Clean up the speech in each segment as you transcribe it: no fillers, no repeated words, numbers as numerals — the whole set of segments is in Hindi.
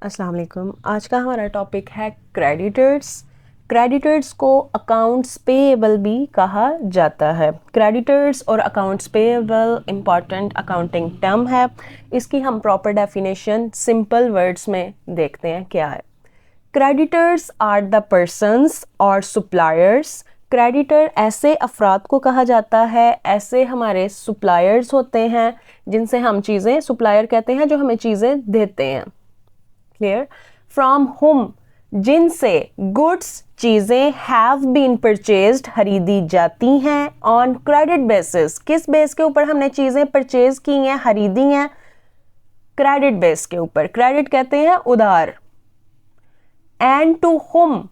अस्सलाम वालेकुम। आज का हमारा टॉपिक है क्रेडिटर्स। क्रेडिटर्स को अकाउंट्स पेएबल भी कहा जाता है। क्रेडिटर्स और accounts payable important accounting term है। इसकी हम प्रॉपर डेफिनेशन सिंपल वर्ड्स में देखते हैं क्या है। क्रेडिटर्स आर द पर्सन्स और सप्लायर्स। क्रेडिटर ऐसे अफराद को कहा जाता है, ऐसे हमारे सप्लायर्स होते हैं जिनसे हम चीज़ें, सप्लायर कहते हैं जो हमें चीज़ें देते हैं। क्लियर? फ्रॉम हुम, जिनसे गुड्स चीजें हैव बीन परचेज्ड खरीदी जाती हैं ऑन क्रेडिट बेसिस। किस बेस के ऊपर हमने चीजें परचेज की हैं, खरीदी हैं? क्रेडिट बेस के ऊपर। क्रेडिट कहते हैं उधार। एंड टू हुम,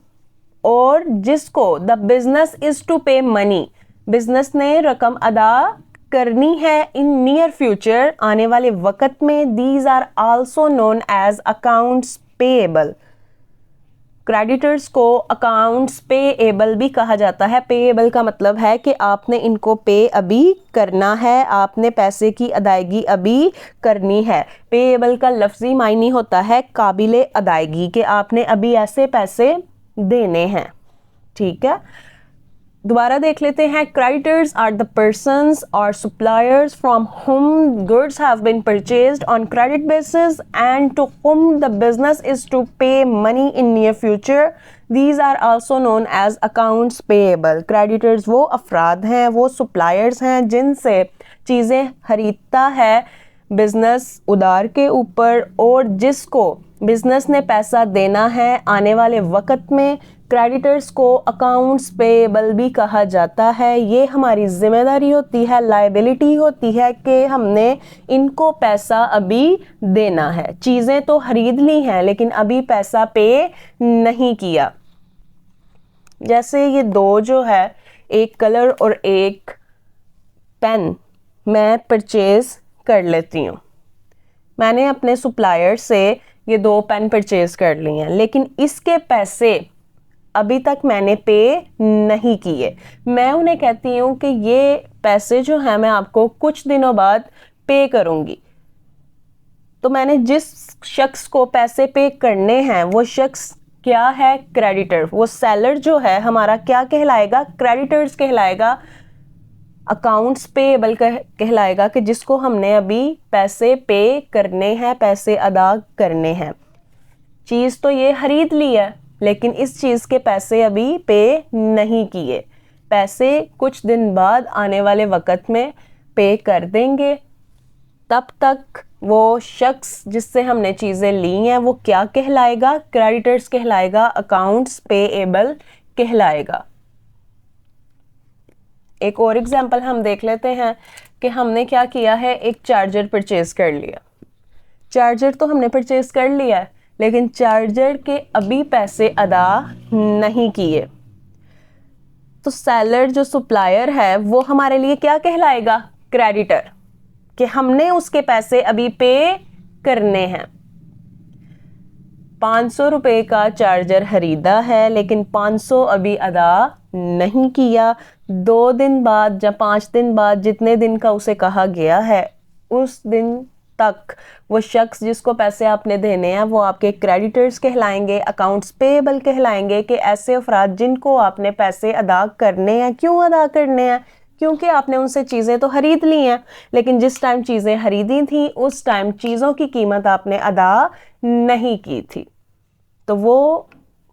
और जिसको the business is to pay money, business ने रकम अदा करनी है इन नियर फ्यूचर, आने वाले वक्त में। These are also known as accounts payable. Creditors को अकाउंट्स पेएबल भी कहा जाता है। पेएबल का मतलब है कि आपने इनको पे अभी करना है, आपने पैसे की अदायगी अभी करनी है। पेएबल का लफ्जी मायने होता है काबिले अदायगी, कि आपने अभी ऐसे पैसे देने हैं। ठीक है, दोबारा देख लेते हैं। क्रेडिटर्स आर द पर्सन्स और suppliers from whom goods have been purchased on credit basis and to whom the business is to pay money in near future. These are also known as accounts payable. Creditors वो अफराद हैं, वो सप्लायर्स हैं जिनसे चीज़ें खरीदता है बिजनेस उधार के ऊपर, और जिसको बिजनेस ने पैसा देना है आने वाले वक्त में। क्रेडिटर्स को अकाउंट्स पेएबल भी कहा जाता है। ये हमारी जिम्मेदारी होती है, लायबिलिटी होती है कि हमने इनको पैसा अभी देना है। चीज़ें तो खरीद ली हैं लेकिन अभी पैसा पे नहीं किया। जैसे ये दो जो है, एक कलर और एक पेन, मैं परचेज कर लेती हूँ। मैंने अपने सप्लायर से ये दो पेन परचेज कर लिए हैं, लेकिन इसके पैसे अभी तक मैंने पे नहीं किए। मैं उन्हें कहती हूँ कि ये पैसे जो हैं मैं आपको कुछ दिनों बाद पे करूँगी। तो मैंने जिस शख्स को पैसे पे करने हैं वो शख्स क्या है? क्रेडिटर। वो सेलर जो है हमारा क्या कहलाएगा? क्रेडिटर्स कहलाएगा। अकाउंट्स पेएबल कहलाएगा कि जिसको हमने अभी पैसे पे करने हैं, पैसे अदा करने हैं। चीज़ तो ये खरीद ली है लेकिन इस चीज़ के पैसे अभी पे नहीं किए। पैसे कुछ दिन बाद आने वाले वक्त में पे कर देंगे। तब तक वो शख्स जिससे हमने चीज़ें ली हैं वो क्या कहलाएगा? क्रेडिटर्स कहलाएगा, अकाउंट्स पेएबल कहलाएगा। एक और एग्जांपल हम देख लेते हैं कि हमने क्या किया है। एक चार्जर परचेज कर लिया। चार्जर तो हमने परचेज कर लिया है लेकिन चार्जर के अभी पैसे अदा नहीं किए। तो सेलर जो सप्लायर है वो हमारे लिए क्या कहलाएगा? क्रेडिटर, कि हमने उसके पैसे अभी पे करने हैं। 500 रुपये का चार्जर खरीदा है लेकिन 500 अभी अदा नहीं किया। 2 दिन बाद या 5 दिन बाद, जितने दिन का उसे कहा गया है, उस दिन तक वो शख्स जिसको पैसे आपने देने हैं वो आपके क्रेडिटर्स कहलाएंगे, अकाउंट्स पेएबल कहलाएंगे, कि ऐसे अफराद जिनको आपने पैसे अदा करने हैं। क्यों अदा करने हैं? क्योंकि आपने उनसे चीज़ें तो खरीद ली हैं लेकिन जिस टाइम चीज़ें खरीदी थी उस टाइम चीज़ों की कीमत आपने अदा नहीं की थी। तो वो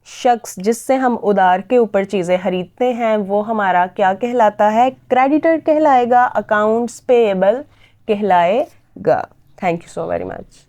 शख्स जिससे हम उधार के ऊपर चीज़ें खरीदते हैं वो हमारा क्या कहलाता है? क्रेडिटर कहलाएगा, अकाउंट्स पेएबल कहलाएगा। Thank you so very much.